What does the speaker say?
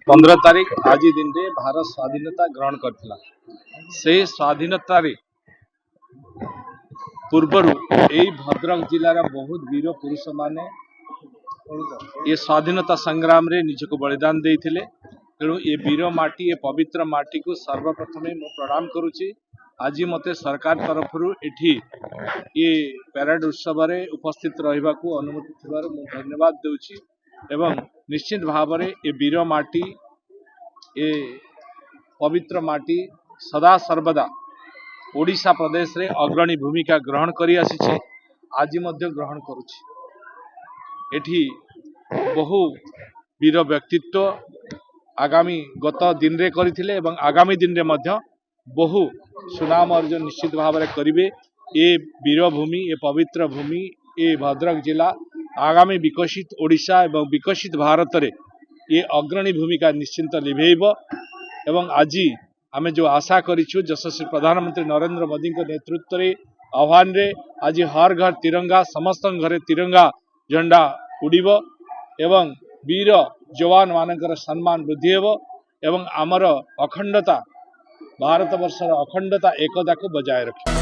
15 तारीख आज दिन रे भारत स्वाधीनता ग्रहण करथिला। से स्वाधीनता रे पूर्वरु एई भद्रक जिलार बहुत वीर पुरुष माने ये स्वाधीनता संग्राम रे निजको बलिदान देइथिले। तेणु ये वीर माटी, ये पवित्र माटी को सर्वप्रथमे मु प्रणाम करुची। आज मते सरकार तरफरु एठी ये पैरेड उत्सव रे उपस्थित रहिबाकू अनुमति थिबारु मु धन्यवाद देउची। एवं निश्चित भाव में ये वीर माटी, ये पवित्र माटी सदा सर्वदा ओडिशा प्रदेश रे अग्रणी भूमिका ग्रहण करी आसीछि, आज मध्य ग्रहण करुछि। एठी बहु वीर व्यक्तित्व आगामी गत दिन रे करिथिले एवं आगामी दिन रे मध्य बहु सुनाम अर्जन निश्चित भाव में करिवे। ये वीर भूमि, ये पवित्र भूमि, ये भद्रक जिला आगामी विकसित ओडिशा एवं विकसित भारत रे ये अग्रणी भूमिका निश्चिंत लिभेइब। एवं आज आमे जो आशा करिछु यशस्वी प्रधानमंत्री नरेंद्र मोदी के नेतृत्व रे आह्वान रे आज हर घर तिरंगा, समस्त घरे तिरंगा झंडा उड़ीब एवं वीर जवान मानकर सम्मान वृद्धि हेब एवं आमर अखंडता, भारत वर्षर अखंडता एकता को बजाय रखिब।